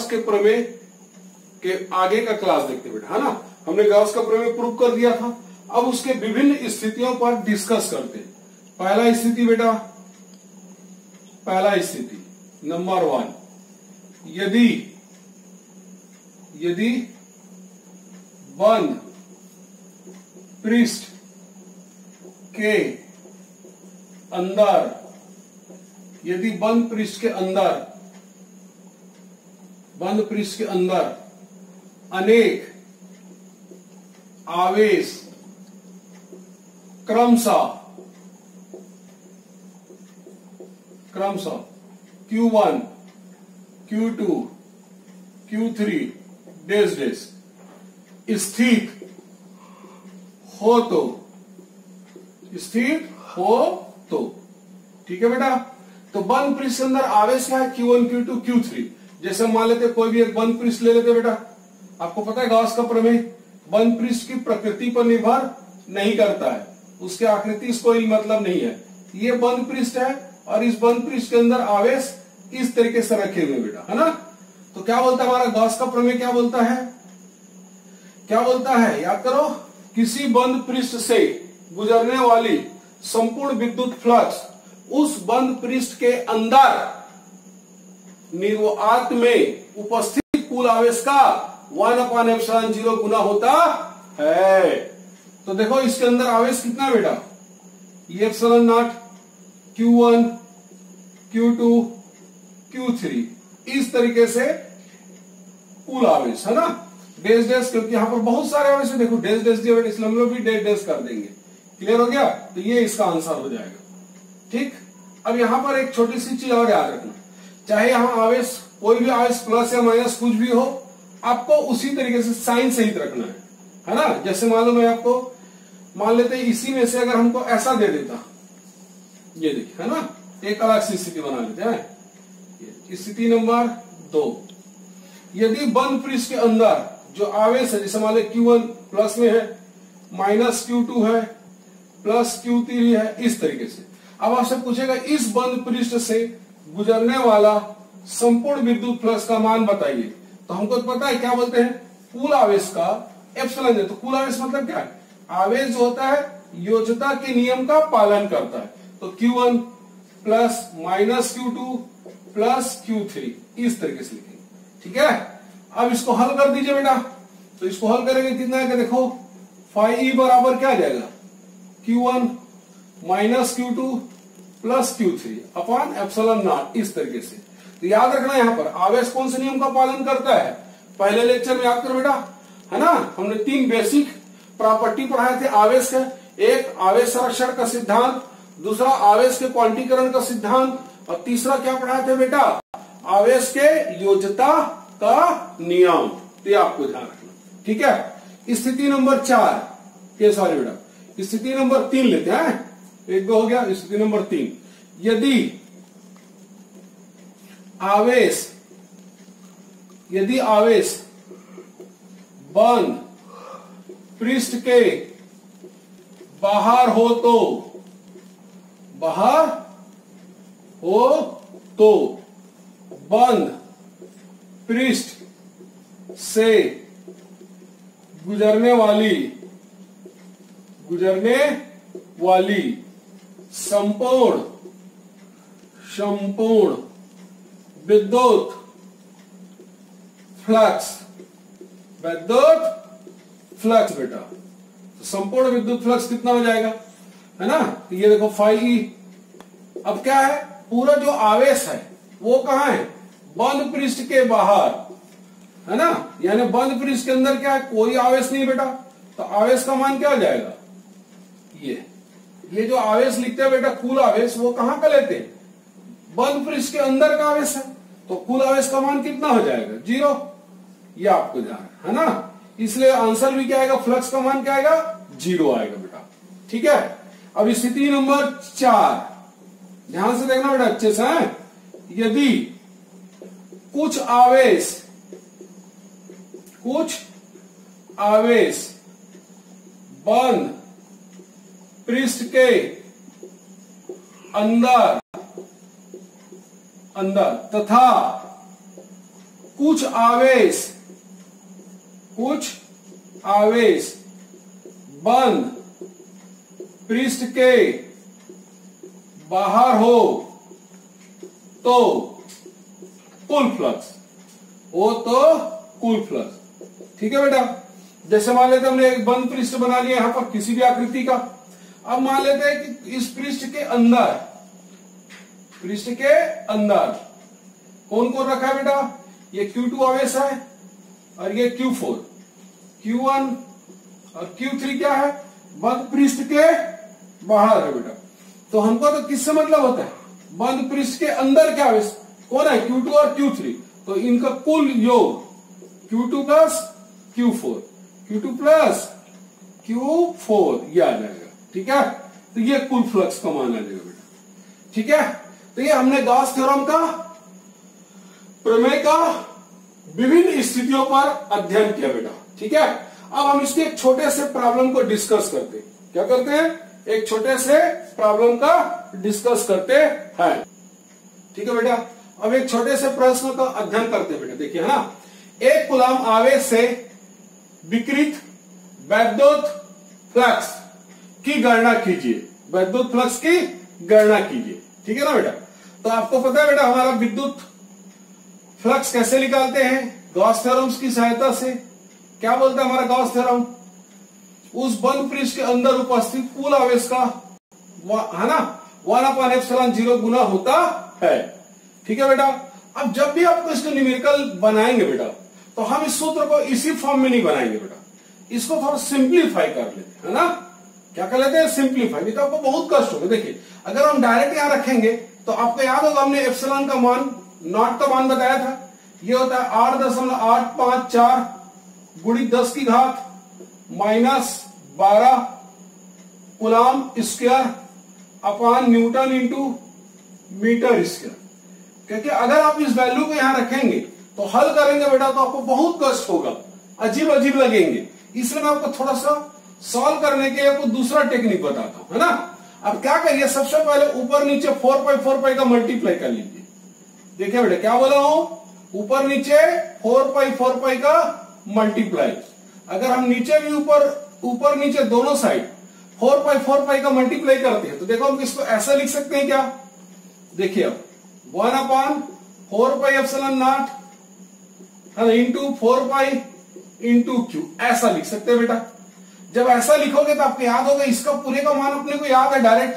Gauss के प्रमेय के आगे का क्लास देखते बेटा, है ना। हमने गॉस का प्रमेय प्रूव कर दिया था। अब उसके विभिन्न स्थितियों पर डिस्कस करते हैं। पहला स्थिति बेटा, पहला स्थिति नंबर 1, यदि बंद पृष्ठ के अंदर, यदि बंद पृष्ठ के अंदर अनेक आवेश क्रमशः Q1, Q2, Q3 dash dash स्थित हो तो ठीक है बेटा। तो बंद पृष्ठ के अंदर आवेश क्या है? Q1, Q2, Q3। जैसे मान लेते कोई भी एक बंद पृष्ठ ले लेते बेटा। आपको पता है गॉस का प्रमेय बंद पृष्ठ की प्रकृति पर निर्भर नहीं करता है, उसके आकृति से कोई मतलब नहीं है। ये बंद पृष्ठ है और इस बंद पृष्ठ के अंदर आवेश इस तरीके से रखे हुए बेटा, है ना। तो क्या बोलता है हमारा गॉस का प्रमेय? क्या बोलता है? याद करो, किसी बंद पृष्ठ से गुजरने वाली संपूर्ण विद्युत फ्लक्स उस बंद पृष्ठ के अंदर निर्वात में उपस्थित कुल आवेश का 1/ε0 गुना होता है। तो देखो इसके अंदर आवेश कितना बेटा? ये ε0 Q1, Q2, Q3 इस तरीके से कुल आवेश, है ना। डैश डैश, क्योंकि यहां पर बहुत सारे आवेश है। देखो डैश डैश दिया बेटा, इसलिए हम लोग भी डैश डैश कर देंगे। क्लियर हो गया? तो ये इसका आंसर हो जाएगा। ठीक। अब यहां पर एक छोटी सी चीज और याद रखना, चाहे यहां आवेश कोई भी आवेश प्लस या माइनस कुछ भी हो, आपको उसी तरीके से साइन सहित रखना है ना। जैसे मालूम है आपको, मान लेते हैं इसी में से अगर हमको ऐसा दे देता, ये देखिए, है ना, एक अलग सी स्थिति बना लेते हैं। स्थिति नंबर 2, यदि बंद पृष्ठ के अंदर जो आवेश है, जैसे मान लो Q1 प्लस में है, माइनस Q2 है, प्लस Q3 है, इस तरीके से। अब आपसे पूछेगा इस बंद पृष्ठ से गुजरने वाला संपूर्ण विद्युत फ्लक्स का मान बताइए। तो हमको पता है क्या बोलते हैं, कुल आवेश का एप्सिलॉन है। तो कुल आवेश मतलब क्या है? आवेश जो होता है योज्यता के नियम का पालन करता है। तो Q1 plus minus Q2 plus Q3 इस तरीके से लिखेंगे। ठीक है। अब इसको हल कर दीजिए बेटा। तो इसको हल करेंगे कितना है? देखो फाई ई बराबर क्या आ जाएगा? Q1 minus Q2 plus Q3 upon ε0 इस तरीके से। तो याद रखना यहां पर आवेश कौन से नियम का पालन करता है? पहले लेक्चर में याद करो बेटा, है ना, हमने 3 बेसिक प्रॉपर्टी पढ़ाए थे आवेश के। एक आवेश संरक्षण का सिद्धांत, दूसरा आवेश के क्वांटीकरण का सिद्धांत, और तीसरा क्या पढ़ाए थे बेटा? आवेश के योज्यता का नियम। तो आपको ध्यान रखना। ठीक है। स्थिति नंबर 4, ये सॉरी बेटा, स्थिति नंबर 3 लेते हैं। 1-2 हो गया। स्थिति नंबर 3, यदि आवेश बंद पृष्ठ के बाहर हो तो बंद पृष्ठ से गुजरने वाली संपूर्ण विद्युत फ्लक्स बेटा, तो संपूर्ण विद्युत फ्लक्स कितना हो जाएगा, है ना। तो ये देखो फाई ई। अब क्या है, पूरा जो आवेश है वो कहां है? बंद पृष्ठ के बाहर, है ना। यानी बंद पृष्ठ के अंदर क्या है? कोई आवेश नहीं बेटा। तो आवेश का मान क्या हो जाएगा? ये जो आवेश लिखते हैं बेटा कुल आवेश, वो कहां का लेते हैं? बंद पृष्ठ के अंदर का आवेश है। तो कुल आवेश का मान कितना हो जाएगा? 0। ये आपको ध्यान है ना। इसलिए आंसर भी क्या आएगा? फ्लक्स का मान क्या आएगा? 0 आएगा बेटा। ठीक है। अब स्थिति नंबर 4 ध्यान से देखना बेटा अच्छे से है। यदि कुछ आवेश बंद पृष्ठ के अंदर तथा कुछ आवेश बंद पृष्ठ के बाहर हो तो कुल फ्लक्स, वो तो कुल फ्लक्स। ठीक है बेटा, जैसे मान लेते हमने एक बंद पृष्ठ बना लिया यहां पर किसी भी आकृति का। अब मान लेते हैं कि इस पृष्ठ के अंदर कौन कौन रखा है बेटा, ये Q2 आवेश है और ये Q4, Q1 और Q3 क्या है, बंद पृष्ठ के बाहर है बेटा। तो हमको तो किससे मतलब होता है, बंद पृष्ठ के अंदर क्या आवेश कौन है, Q2 और Q3, तो इनका कुल योग Q2 plus Q4, Q2 plus Q4 ये आ जाएगा। ठीक है, तो ये कुल फ्लक्स का मान आ जाएगा बेटा। ठीक है, तो ये हमने गॉस थ्योरम का प्रमेय का विभिन्न स्थितियों पर अध्ययन किया बेटा। ठीक है, अब हम इसके एक छोटे से प्रॉब्लम को डिस्कस करते हैं। क्या करते हैं, एक छोटे से प्रॉब्लम का डिस्कस करते हैं। ठीक है बेटा, अब एक छोटे से प्रश्न का अध्ययन करते हैं बेटा। देखिए है ना, एक कूलम आवेश से विकृत वैद्युत फ्लक्स की गणना कीजिए, वैद्युत फ्लक्स की गणना कीजिए। ठीक है ना बेटा, तो आपको पता है बेटा हमारा विद्युत फ्लक्स कैसे निकालते हैं, गॉस थ्योरम की सहायता से। क्या बोलता है हमारा गॉस थ्योरम, उस बंद पृष्ठ के अंदर उपस्थित कुल आवेश का है ना 1/ε0 गुना होता है। ठीक है बेटा, अब जब भी आपको इसको न्यूमेरिकल बनाएंगे बेटा, तो हम इस सूत्र को इसी फॉर्म में नहीं बनाएंगे बेटा, इसको थोड़ा सिंप्लीफाई कर लेते हैं ना। क्या कर लेते हैं, सिंप्लीफाई, नहीं तो आपको बहुत कष्ट होगा। देखिए अगर हम डायरेक्ट यहां रखेंगे तो आपको याद होगा हमने एप्सिलॉन का मान, नॉट का मान बताया था, ये होता है 8.854 गुणित 10 की घात -12 coulomb square upon newton into metre square. क्योंकि अगर आप इस वैल्यू को यहां रखेंगे तो हल करेंगे बेटा तो आपको बहुत कष्ट होगा, अजीब अजीब लगेंगे, इसलिए मैं आपको थोड़ा सा सॉल्व करने के लिए आपको दूसरा टेक्निक बताता हूं, है ना। अब क्या करिए, सबसे पहले ऊपर नीचे 4 का मल्टीप्लाई कर लीजिए। देखिए बेटा क्या बोला हूं, ऊपर नीचे 4 का मल्टीप्लाई। अगर हम नीचे भी ऊपर नीचे दोनों साइड 4 का मल्टीप्लाई करते हैं तो देखो हम इसको ऐसा लिख सकते हैं क्या, देखिए अब 1/4πε0 इंटू 4π इंटू Q, ऐसा लिख सकते हैं बेटा। जब ऐसा लिखोगे तो आपको याद होगा, इसका पूरे का मान अपने को याद है डायरेक्ट,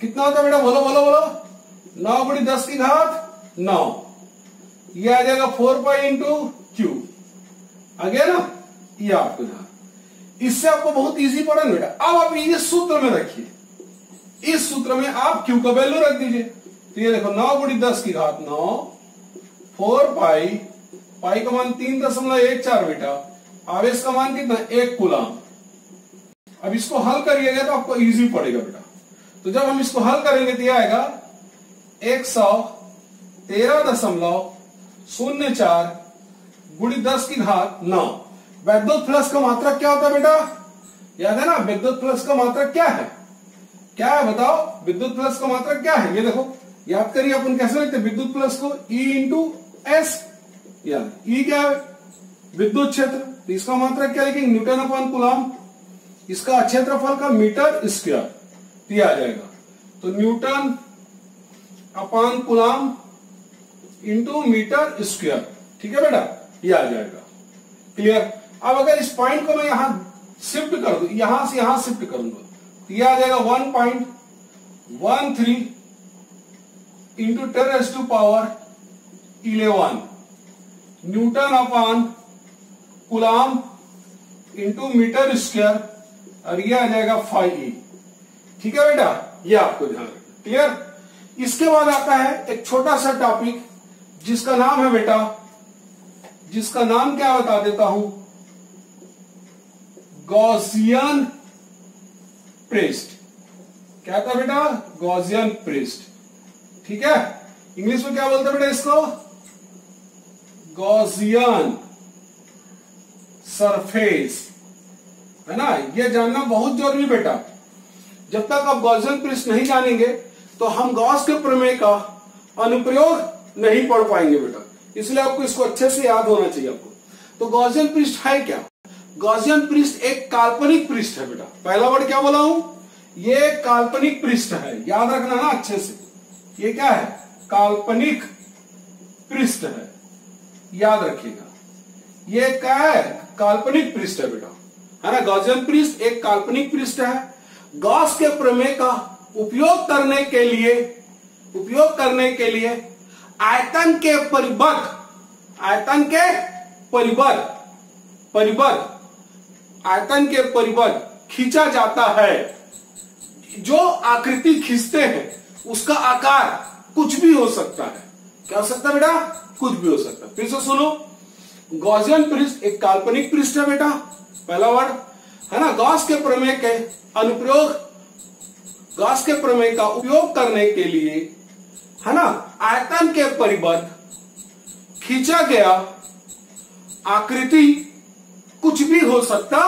कितना होता है बेटा, बोलो बोलो बोलो, 9 गुणित 10 की घात 9, ये आ जाएगा 4π इंटू Q, आ गया ना, ये आपको ध्यान, इससे आपको बहुत इजी पड़ा बेटा। अब आप ये सूत्र में रखिए, इस सूत्र में आप Q का वैल्यू रख दीजिए, तो ये देखो 9 गुणित 10 की घात 9, 4π, पाई का मान 3.14 बेटा, आवेश का मान कितना, 1 कूलम। अब इसको हल करिएगा तो आपको इजी पड़ेगा बेटा। तो जब हम इसको हल करेंगे तो यह आएगा 113.04 गुणित 10 की घात 9। वैद्युत फ्लक्स का मात्रक क्या होता है बेटा, याद है ना, विद्युत फ्लक्स का मात्रक क्या है, क्या है बताओ, विद्युत फ्लक्स का मात्रक क्या है, ये देखो याद करिए, अपन कैसे लिखते हैं विद्युत फ्लक्स को, E इंटू एस, याद E क्या है, विद्युत क्षेत्र, तो इसका मात्रक क्या लिखेंगे, न्यूटन अपॉन कूलम, इसका क्षेत्रफल का मीटर स्क्वायर दिया जाएगा, तो newton upon coulomb into metre square. ठीक है बेटा, ये आ जाएगा, क्लियर। अब अगर इस पॉइंट को मैं यहां शिफ्ट कर दूं, यहां से यहां शिफ्ट करूंगा तो ये आ जाएगा 1.13 into 10⁻11 newton upon coulomb into metre square, और ये आ जाएगा 5E। ठीक है बेटा, ये आपको ध्यान रखना, क्लियर। इसके बाद आता है एक छोटा सा टॉपिक जिसका नाम है बेटा, जिसका नाम क्या बता देता हूं, गॉसियन पृष्ठ। क्या था बेटा, गॉसियन पृष्ठ। ठीक है, इंग्लिश में क्या बोलते हैं बेटा इसको, गॉसियन सरफेस, है ना। ये जानना बहुत जरूरी बेटा, जब तक आप गॉसियन पृष्ठ नहीं जानेंगे तो हम गॉस के प्रमेय का अनुप्रयोग नहीं पढ़ पाएंगे बेटा। इसलिए आपको इसको अच्छे से याद होना चाहिए आपको। तो गॉसियन पृष्ठ है क्या? गॉसियन पृष्ठ एक काल्पनिक पृष्ठ है बेटा। पहला वर्ड क्या बोला हूं? ये काल्पनिक पृष्ठ है, याद रखना ना अच्छे से। ये क्या है? काल्पनिक पृष्ठ है, याद रखिएगा। ये क्या है? काल्पनिक पृष्ठ है बेटा, है ना। गॉसियन पृष्ठ एक काल्पनिक पृष्ठ है। गॉस के प्रमेय का उपयोग करने के लिए आयतन के परिबद्ध खींचा जाता है। जो आकृति खींचते हैं उसका आकार कुछ भी हो सकता है। क्या हो सकता है बेटा? कुछ भी हो सकता है। फिर से सुनो, गॉसियन पृष्ठ एक काल्पनिक पृष्ठ है बेटा, पहला वर्ड, है ना। गॉस के प्रमेय का उपयोग करने के लिए, है ना, आयतन के परिबद्ध खींचा गया आकृति कुछ भी हो सकता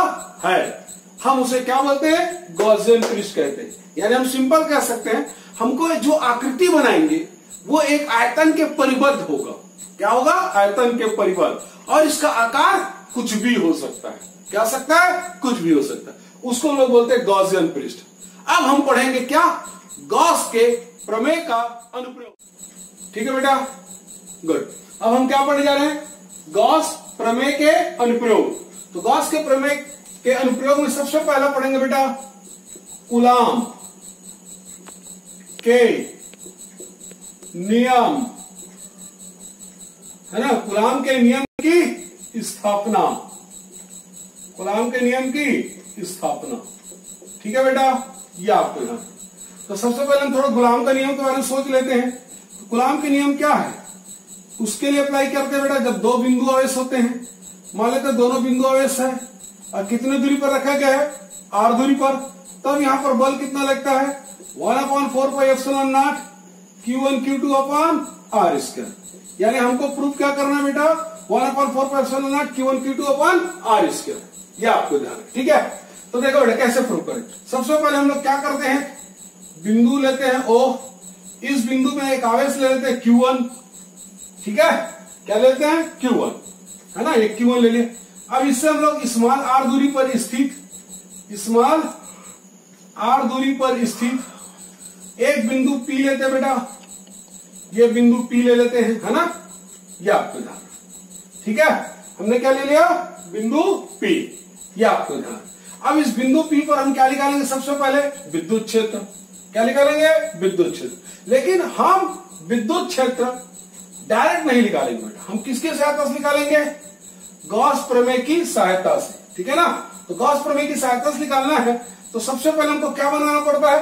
है। हम उसे क्या बोलते हैं? गॉसियन पृष्ठ कहते हैं। यानी हम सिंपल कह सकते हैं, हमको जो आकृति बनाएंगे वो एक आयतन के परिबद्ध होगा। क्या होगा? आयतन के परिबद्ध, और इसका आकार कुछ भी हो सकता है। क्या हो सकता है? कुछ भी हो सकता है। उसको लोग बोलते हैं गॉसियन पृष्ठ। अब हम पढ़ेंगे क्या? गॉस के प्रमेय का अनुप्रयोग। ठीक है बेटा, गुड। अब हम क्या पढ़ने जा रहे हैं? गॉस प्रमेय के अनुप्रयोग। तो गॉस के प्रमेय के अनुप्रयोग में सबसे पहला पढ़ेंगे बेटा कूलाम के नियम, है ना। कूलाम के नियम की स्थापना, कूलाम के नियम की स्थापना। ठीक है बेटा, ये आपको ध्यान। तो सबसे पहले हम थोड़ा कूलाम का नियम के बारे में सोच लेते हैं। तो कूलाम के नियम क्या है? उसके लिए अप्लाई करते हैं बेटा, जब दो बिंदु आवेश होते हैं, मान लेते हैं दोनों बिंदु आवेश है और कितने दूरी पर रखा गया है? r दूरी पर, तब यहां पर बल कितना लगता है? 1/4πε0 Q1 Q2 अपॉन r²। यानी हमको प्रूफ क्या करना है बेटा? 1/4πε0 Q1 Q2 अपॉन r²। ये आपको ध्यान है। ठीक है, तो देखो बेटा कैसे प्रूफ करें। सबसे पहले हम लोग क्या करते हैं? बिंदु लेते हैं O, इस बिंदु में एक आवेश ले लेते हैं Q1। ठीक है, क्या लेते हैं? Q1, है ना। एक Q1 ले लिया। अब इससे हम लोग स्मॉल r दूरी पर स्थित एक बिंदु P लेते हैं बेटा। ये बिंदु P ले लेते हैं, है ना। ये आपको ध्यान। ठीक है, हमने क्या ले लिया? बिंदु P। ये आपको ध्यान। अब इस बिंदु P पर हम क्या निकालेंगे? सबसे पहले विद्युत क्षेत्र। क्या निकालेंगे? विद्युत क्षेत्र। लेकिन हम विद्युत क्षेत्र डायरेक्ट नहीं निकालेंगे बेटा, हम किसके सहायता से निकालेंगे? गॉस प्रमेय की सहायता से। ठीक है ना। तो गॉस प्रमेय की सहायता से निकालना है तो सबसे पहले हमको क्या बनाना पड़ता है?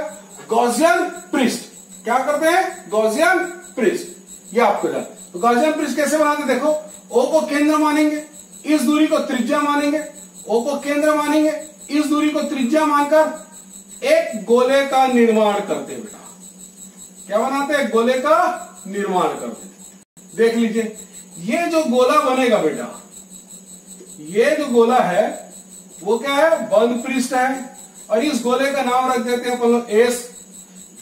गॉसियन पृष्ठ। क्या करते हैं? गॉसियन पृष्ठ। ये आपको जान। तो गॉसियन पृष्ठ कैसे बनाते? देखो, O को केंद्र मानेंगे, इस दूरी को त्रिज्या मानेंगे। O को केंद्र मानेंगे, इस दूरी को त्रिज्या मानकर एक गोले का निर्माण करते बेटा। क्या बनाते हैं? गोले का निर्माण करते। देख लीजिए, ये जो गोला बनेगा बेटा, ये जो गोला है वो क्या है? बंद पृष्ठ है। और इस गोले का नाम रख देते हैं अपन लोग S।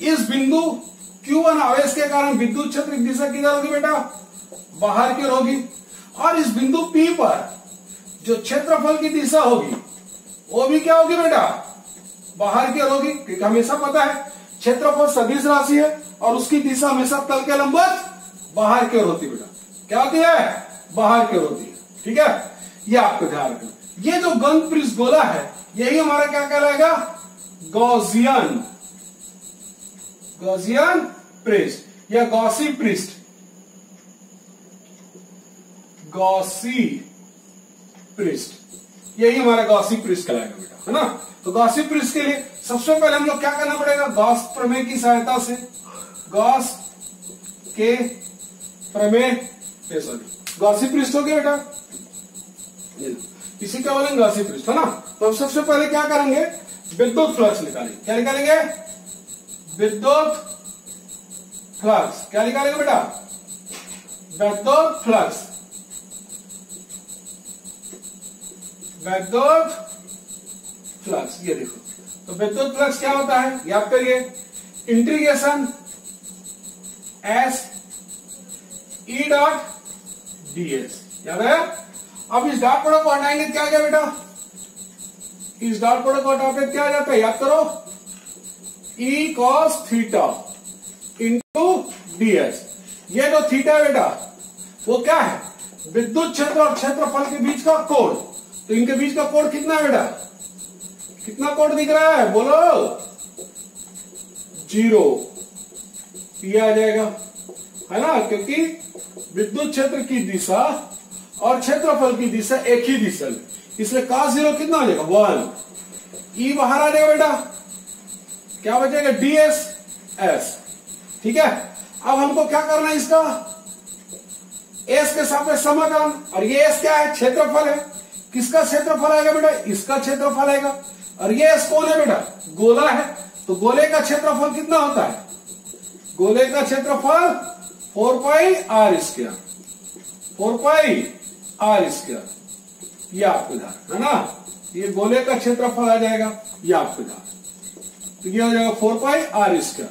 इस बिंदु Q1 आवेश के कारण विद्युत क्षेत्र की दिशा किधर होगी बेटा? बाहर की ओर होगी। और इस बिंदु P पर जो क्षेत्रफल की दिशा होगी वो भी क्या होगी बेटा? बाहर की ओर होगी, क्योंकि हमेशा पता है क्षेत्रफल सदिश राशि है और उसकी दिशा हमेशा तल के लंबवत बाहर की ओर होती है बेटा। क्या होती है? बाहर की ओर होती है। ठीक है, ये आपको ध्यान रखना। ये जो बंद पृष्ठ गोला है यही हमारा क्या कहलाएगा? गॉसियन पृष्ठ या गॉसी पृष्ठ। गॉसी पृष्ठ, यही हमारा गॉसी पृष्ठ कहलाएगा बेटा, है ना। तो गॉसी पृष्ठ के लिए सबसे पहले हम लोग क्या करना पड़ेगा? गॉस प्रमेय की सहायता से, गॉस के प्रमेय, गॉसी पृष्ठ हो गया बेटा। इसी क्या बोलेंगे? गॉसी पृष्ठ, है ना। तो हम सबसे पहले क्या करेंगे? विद्युत फ्लक्स निकालेंगे। क्या निकालेंगे? विद्युत फ्लक्स। क्या निकालेंगे बेटा? विद्युत फ्लक्स। विद्युत फ्लक्स, ये देखो। तो विद्युत फ्लक्स क्या होता है? याद करिए, integration S E dot ds। याद है? अब इस डॉट प्रोडक्ट को हटाएंगे क्या आ गया बेटा? इस डॉट प्रोडक्ट को हटाते क्या आ जाता है? याद करो, e cos theta into ds। ये जो थीटा है बेटा वो क्या है? विद्युत क्षेत्र और क्षेत्रफल के बीच का कोण। तो इनके बीच का कोण कितना है बेटा? कितना कोण दिख रहा है? बोलो। 0। ये आ जाएगा, है ना, क्योंकि विद्युत क्षेत्र की दिशा और क्षेत्रफल की दिशा एक ही दिशा में, इसलिए cos 0 कितना आ जाएगा? 1। ई बाहर आ जाएगा बेटा, क्या बचेगा? ds s। ठीक है, अब हमको क्या करना है? इसका s के सापेक्ष समाकलन, और ये s क्या है? क्षेत्रफल है। किसका क्षेत्रफल आएगा बेटा? इसका क्षेत्रफल आएगा। और ये s कौन है बेटा? गोला है। तो गोले का क्षेत्रफल कितना होता है? गोले का क्षेत्रफल 4πr²। 4πr²। ये आपको ध्यान है ना, ये गोले का क्षेत्रफल आ जाएगा, ये आपको ध्यान। तो ये हो जाएगा 4πr²।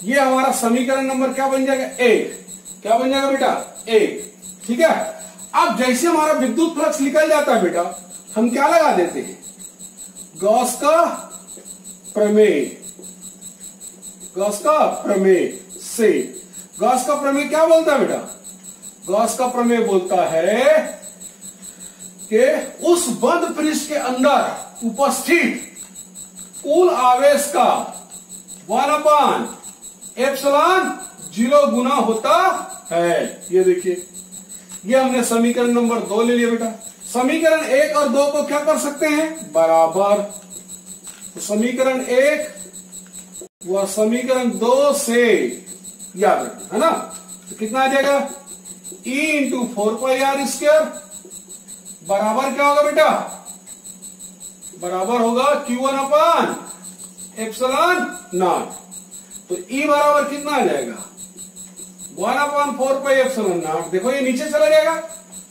ये हमारा समीकरण नंबर क्या बन जाएगा? 1। क्या बन जाएगा बेटा? 1। ठीक है, अब जैसे हमारा विद्युत फ्लक्स निकल जाता है बेटा, हम क्या लगा देते हैं? गॉस का प्रमेय। गॉस का प्रमेय से, गॉस का प्रमेय क्या बोलता है बेटा? गॉस का प्रमेय बोलता है कि उस बंद पृष्ठ के अंदर उपस्थित कुल आवेश का 1/ε0 गुना होता है। ये देखिए, ये हमने समीकरण नंबर 2 ले लिया बेटा। समीकरण 1 और 2 को क्या कर सकते हैं? बराबर। तो समीकरण 1 व समीकरण 2 से याद रखना, है ना। तो कितना आ जाएगा? e इंटू 4πr² बराबर क्या होगा बेटा? बराबर होगा q1/ε0। तो e बराबर कितना आ जाएगा? 1/4πε0। देखो ये नीचे चला जाएगा,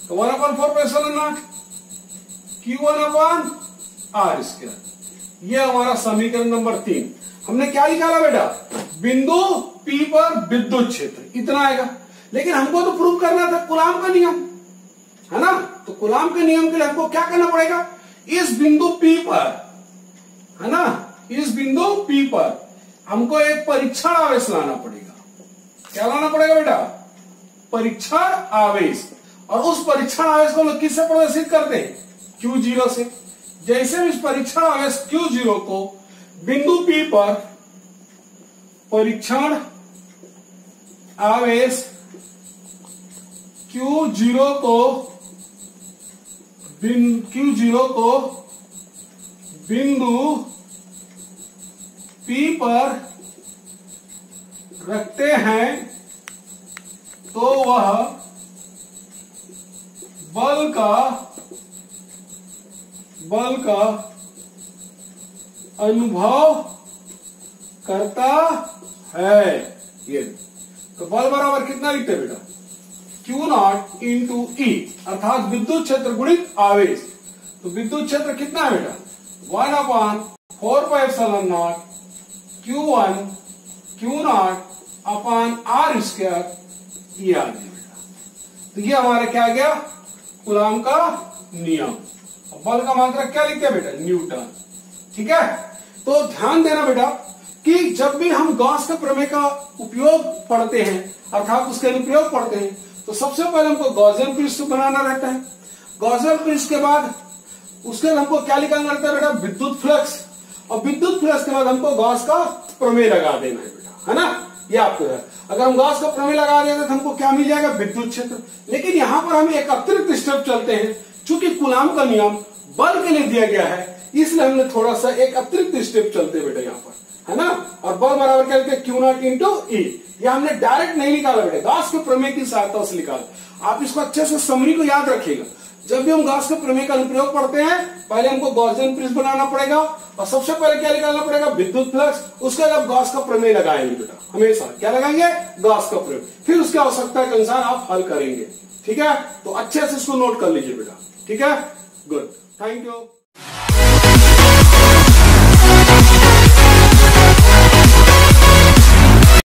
तो 1/4πε0 q1/r²। ये हमारा समीकरण नंबर 3। हमने क्या निकाला बेटा? बिंदु P पर विद्युत क्षेत्र इतना आएगा। लेकिन हमको तो प्रूव करना था कूलाम का नियम, है ना। तो कूलाम के नियम के लिए हमको क्या करना पड़ेगा? इस बिंदु P पर, है ना, इस बिंदु P पर हमको एक परीक्षण आवेश लाना पड़ेगा। क्या लाना पड़ेगा बेटा? परीक्षण आवेश। और उस परीक्षण आवेश को लोग किससे प्रदर्शित करते हैं? Q0 से। जैसे इस परीक्षण आवेश Q0 को बिंदु P पर परीक्षण आवेश Q0 को बिंदु P पर रखते हैं तो वह बल का अनुभव करता है। ये तो बल बराबर कितना लिखते हैं बेटा? Q0 इंटू E, अर्थात विद्युत क्षेत्र गुणित आवेश। तो विद्युत क्षेत्र कितना है बेटा? 1/4πε0 Q1 Q0 अपॉन r²। ये आ गया बेटा। तो ये हमारा क्या आ गया? कूलाम का नियम। और बल का मात्रक क्या लिखते हैं बेटा? न्यूटन। ठीक है, तो ध्यान देना बेटा कि जब भी हम गॉस के प्रमेय का उपयोग पढ़ते हैं, अर्थात उसके अनुप्रयोग पढ़ते हैं, तो सबसे पहले हमको गॉसियन पृष्ठ बनाना रहता है। गॉसियन पृष्ठ के बाद उसके बाद हमको क्या निकालना रहता है बेटा? विद्युत फ्लक्स। और विद्युत फ्लक्स के बाद हमको गॉस का प्रमेय लगा देना है बेटा, है ना। ये आपको है, अगर हम गॉस का प्रमेय लगा देते तो हमको क्या मिल जाएगा? विद्युत क्षेत्र। लेकिन यहां पर हम एक अतिरिक्त स्टेप चलते हैं, चूंकि कूलाम का नियम बल के लिए दिया गया है, इसलिए हमने थोड़ा सा एक अतिरिक्त स्टेप चलते बेटा यहाँ पर, है ना। और बल बराबर क्या लिखते हैं? Q0 into E। ये हमने डायरेक्ट नहीं निकाला बेटा, गॉस के प्रमेय की सहायता से निकाला। आप इसको अच्छे से समरी को याद रखिएगा। जब भी हम गॉस के प्रमेय का अनुप्रयोग पढ़ते हैं, पहले हमको गॉसियन पृष्ठ बनाना पड़ेगा और सबसे पहले क्या निकालना पड़ेगा? विद्युत फ्लक्स। उसके बाद गॉस का प्रमेय लगाएंगे बेटा, हमेशा क्या लगाएंगे? गॉस का प्रमेय। फिर उसकी आवश्यकता के अनुसार आप हल करेंगे। ठीक है, तो अच्छे से इसको नोट कर लीजिए बेटा। ठीक है, गुड, थैंक यू।